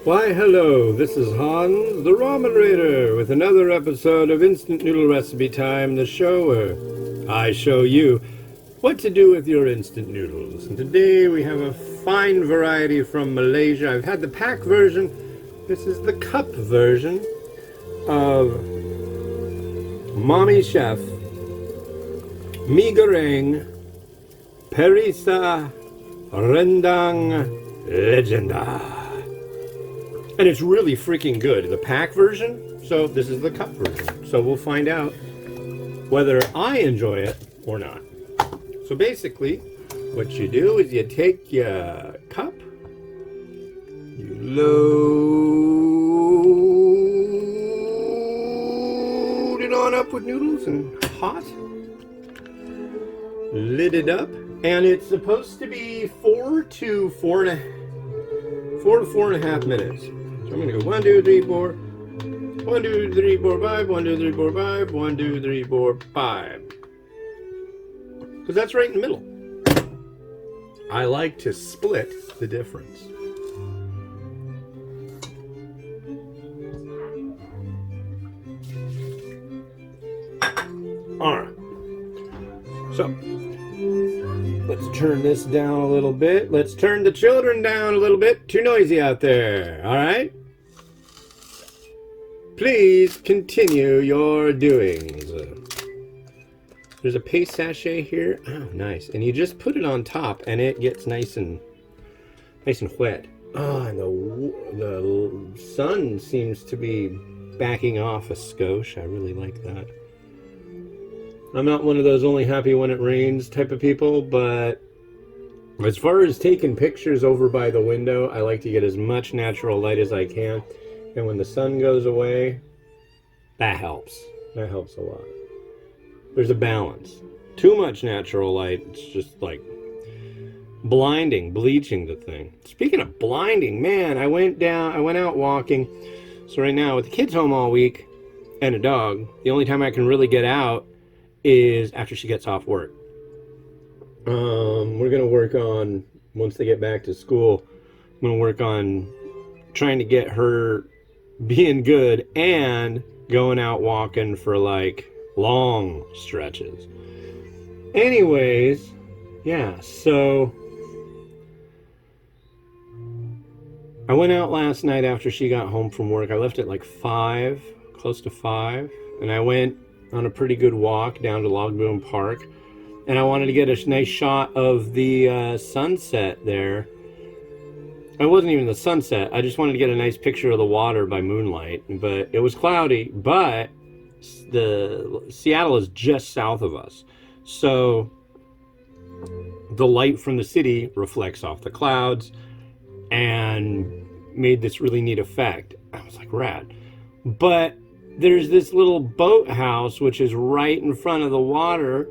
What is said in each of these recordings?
Why, hello, this is Hans, the Ramen Raider, with another episode of Instant Noodle Recipe Time, the show where I show you what to do with your instant noodles. And today we have a fine variety from Malaysia. I've had the pack version. This is the cup version of Mamee Chef Mee Goreng Perisa Rendang Legenda. And it's really freaking good. The pack version, so this is the cup version. So we'll find out whether I enjoy it or not. So basically, what you do is you take your cup, you load it on up with noodles and hot, lid it up, and it's supposed to be 4 to 4.5 minutes. So I'm gonna go 1, 2, 3, 4. 1, 2, 3, 4, 5. 1, 2, 3, 4, 5. 1, 2, 3, 4, 5. Because that's right in the middle. I like to split the difference. Alright. So, let's turn this down a little bit. Let's turn the children down a little bit. Too noisy out there. Alright? Please continue your doings. There's a paste sachet here. Oh, nice. And you just put it on top and it gets nice and wet. Oh, and the sun seems to be backing off a skosh. I really like that. I'm not one of those only happy when it rains type of people, but as far as taking pictures over by the window, I like to get as much natural light as I can. And when the sun goes away, that helps. That helps a lot. There's a balance. Too much natural light, it's just like blinding, bleaching the thing. Speaking of blinding, man, I went out walking. So right now, with the kids home all week and a dog, the only time I can really get out is after she gets off work. We're gonna work on, once they get back to school, I'm gonna work on trying to get her being good and going out walking for like long stretches. Anyways, yeah, so I went out last night after she got home from work. I left at like 5, close to 5, and I went on a pretty good walk down to Log Boom Park, and I wanted to get a nice shot of the sunset there. It wasn't even the sunset. I just wanted to get a nice picture of the water by moonlight, but it was cloudy. But the Seattle is just south of us, so the light from the city reflects off the clouds and made this really neat effect. I was like, rad. But there's this little boathouse which is right in front of the water,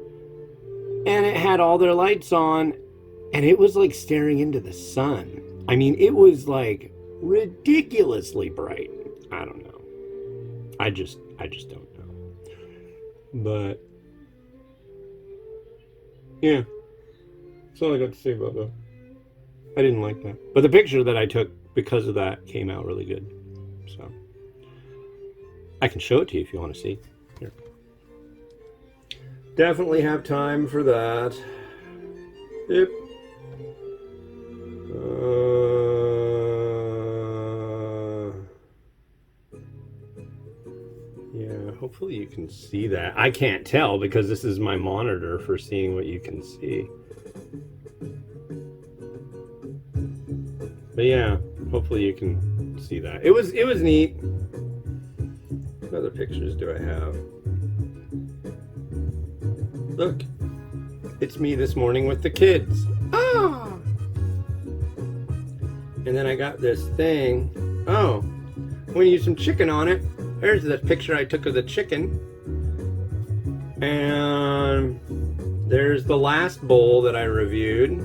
and it had all their lights on, and it was like staring into the sun. I mean, it was like ridiculously bright. I don't know. I just don't know. But yeah, that's all I got to say about that. I didn't like that. But the picture that I took because of that came out really good. So I can show it to you if you want to see. Here. Definitely have time for that. Yep. Yeah, hopefully you can see that. I can't tell because this is my monitor for seeing what you can see. But yeah, hopefully you can see that. It was neat. What other pictures do I have? Look, it's me this morning with the kids. Ah! And then I got this thing. Oh, I'm gonna use some chicken on it. There's the picture I took of the chicken. And there's the last bowl that I reviewed.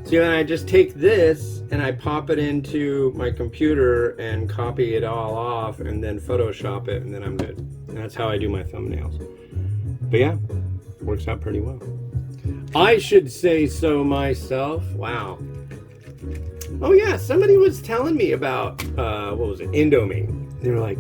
So then I just take this and I pop it into my computer and copy it all off and then Photoshop it, and then I'm good. And that's how I do my thumbnails. But yeah, works out pretty well. I should say so myself. Wow. Oh yeah, somebody was telling me about, what was it, Indomie. They were like,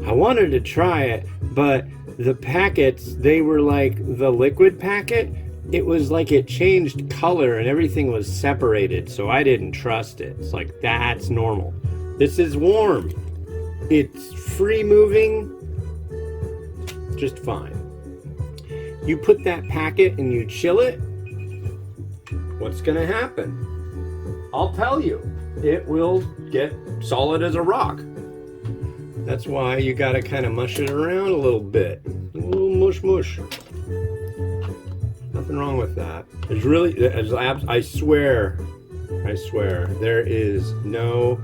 I wanted to try it, but the packets, they were like the liquid packet. It was like it changed color and everything was separated, so I didn't trust it. It's like, that's normal. This is warm. It's free moving, just fine. You put that packet and you chill it, what's gonna happen? I'll tell you, it will get solid as a rock. That's why you gotta kind of mush it around a little bit. A little mush mush. Nothing wrong with that. There's really, I swear, there is no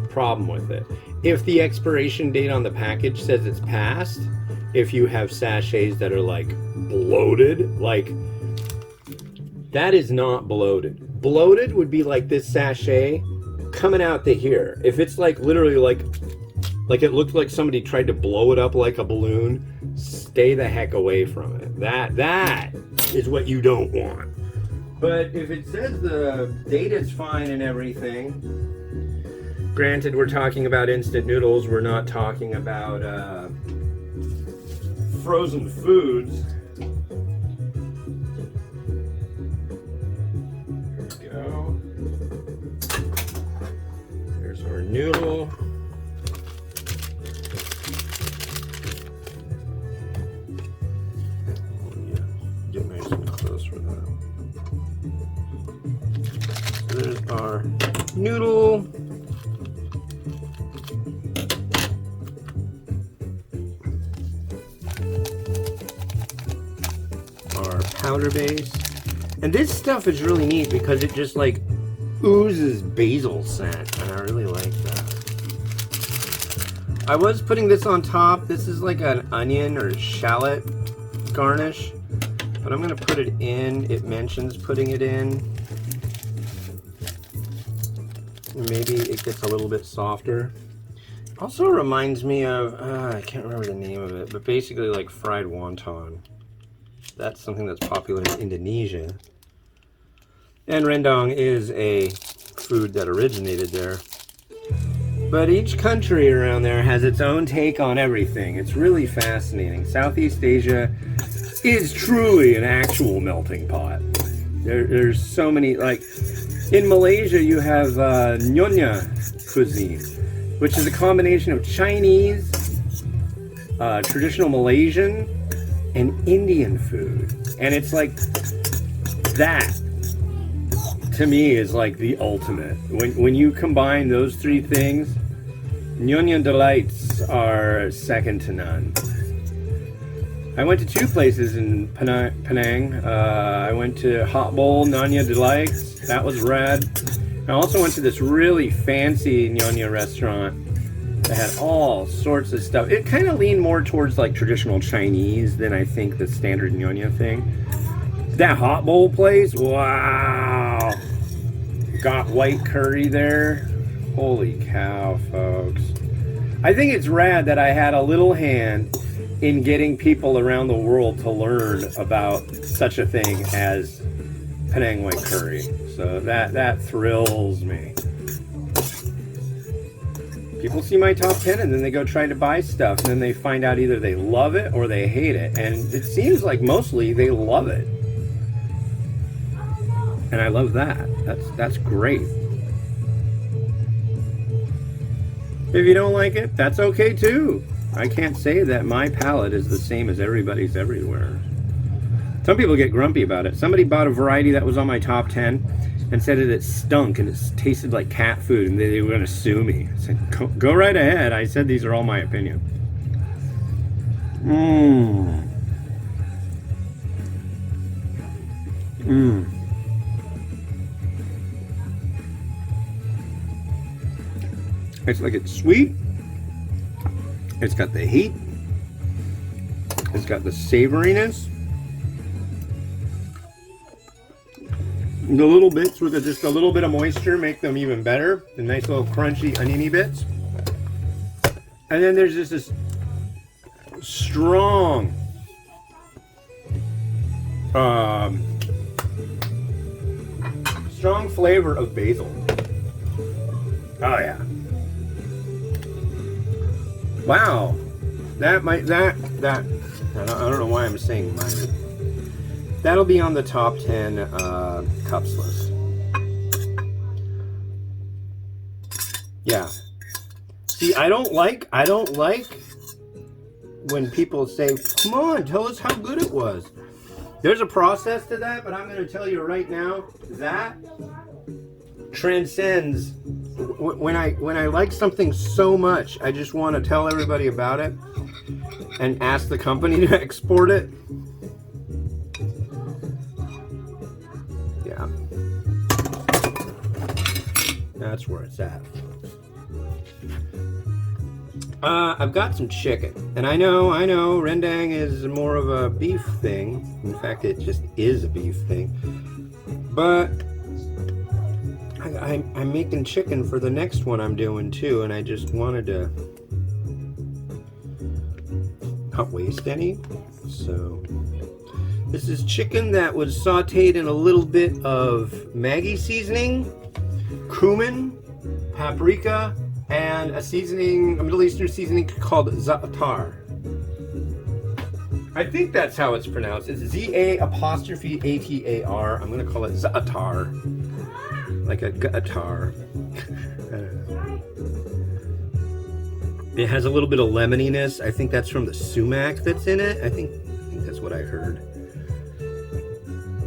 problem with it. If the expiration date on the package says it's passed, if you have sachets that are like bloated, like, that is not bloated. Bloated would be like this sachet coming out to here. If it's like literally like it looked like somebody tried to blow it up like a balloon, stay the heck away from it. That is what you don't want. But if it says the date is fine and everything, granted we're talking about instant noodles, we're not talking about frozen foods. There we go. There's our noodle. Get nice and close for that. So there's our noodle. Our powder base. And this stuff is really neat because it just like oozes basil scent, and I really like that. I was putting this on top. This is like an onion or shallot garnish. But I'm going to put it in. It mentions putting it in. Maybe it gets a little bit softer. Also reminds me of, I can't remember the name of it, but basically like fried wonton. That's something that's popular in Indonesia. And Rendang is a food that originated there. But each country around there has its own take on everything. It's really fascinating. Southeast Asia is truly an actual melting pot. There's so many, like in Malaysia you have Nyonya cuisine, which is a combination of Chinese, traditional Malaysian, and Indian food. And it's like, that to me is like the ultimate. When you combine those three things, Nyonya delights are second to none. I went to two places in Penang. I went to Hot Bowl Nyonya Delights. That was rad. I also went to this really fancy Nyonya restaurant that had all sorts of stuff. It kind of leaned more towards like traditional Chinese than I think the standard Nyonya thing. That Hot Bowl place, wow. Got white curry there. Holy cow, folks. I think it's rad that I had a little hand in getting people around the world to learn about such a thing as Penang white curry. So that thrills me. People see my top 10 and then they go try to buy stuff, and then they find out either they love it or they hate it. And it seems like mostly they love it. And I love that. That's great. If you don't like it, that's okay too. I can't say that my palate is the same as everybody's everywhere. Some people get grumpy about it. Somebody bought a variety that was on my top 10 and said that it stunk and it tasted like cat food, and they were going to sue me. I said, go right ahead. I said these are all my opinion. It's like it's sweet. It's got the heat. It's got the savoriness. The little bits with just a little bit of moisture make them even better. The nice little crunchy anini bits. And then there's just this strong strong flavor of basil. Oh yeah. Wow. I don't know why I'm saying mine. That'll be on the top 10 cups list. Yeah. See, I don't like when people say, "Come on, tell us how good it was." There's a process to that, but I'm going to tell you right now that transcends. When I like something so much, I just want to tell everybody about it and ask the company to export it. Yeah, that's where it's at. I've got some chicken, and I know Rendang is more of a beef thing. In fact, it just is a beef thing. But I'm making chicken for the next one I'm doing too, and I just wanted to not waste any. So this is chicken that was sauteed in a little bit of Maggi seasoning, cumin, paprika, and a seasoning, a Middle Eastern seasoning called za'atar. I think that's how it's pronounced. It's Z-A''ATAR. I'm going to call it za'atar. Like a guitar. It has a little bit of lemoniness. I think that's from the sumac that's in it. I think that's what I heard.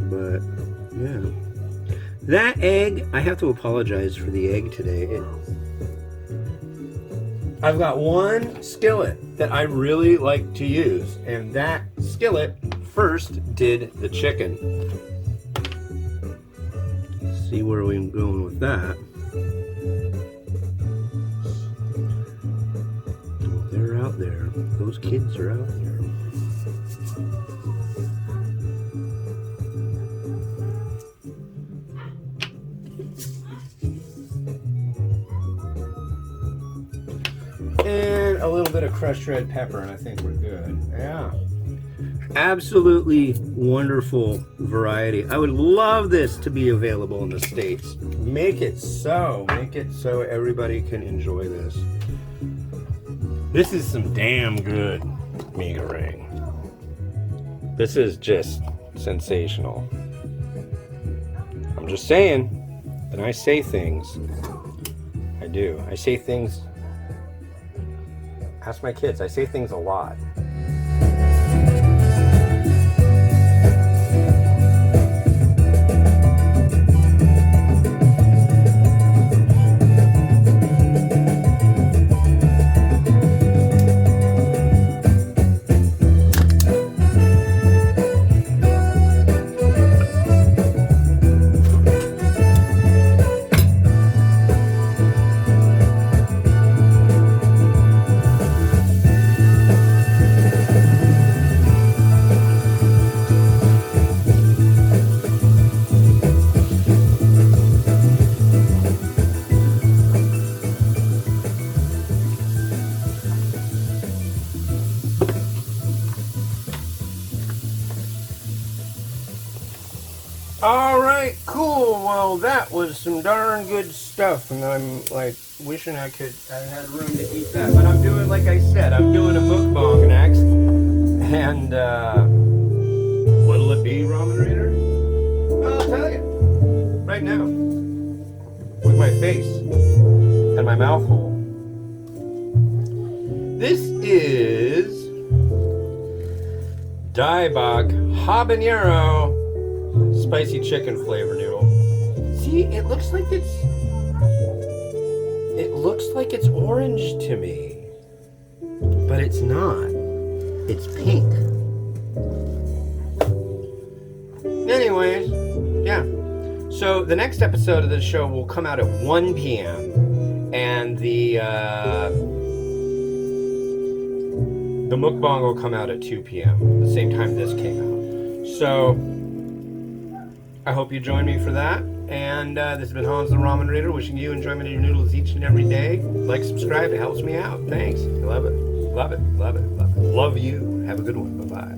But yeah, that egg. I have to apologize for the egg today. I've got one skillet that I really like to use, and that skillet first did the chicken. See where we're going with that. They're out there. Those kids are out there. And a little bit of crushed red pepper, and I think we're good. Yeah. Absolutely wonderful variety. I would love this to be available in the States. Make it so everybody can enjoy this. This is some damn good mee goreng. This is just sensational. I'm just saying, and I say things. I do. I say things. Ask my kids. I say things a lot. Alright, cool. Well, that was some darn good stuff, and I'm like wishing I had room to eat that. But I'm doing, like I said, I'm doing a mukbang next. And what'll it be, Ramen Raider? I'll tell you right now, with my face and my mouth hole. This is Daibak Habanero spicy chicken flavor noodle. See, it looks like it's orange to me, but it's not. It's pink. Anyways, yeah. So the next episode of this show will come out at 1 p.m. and the mukbang will come out at 2 p.m. the same time this came out. So I hope you join me for that. And this has been Hans the Ramen Reader, wishing you enjoyment of your noodles each and every day. Like, subscribe, it helps me out. Thanks. I love it. Love it. Love it. Love it. Love you. Have a good one. Bye-bye.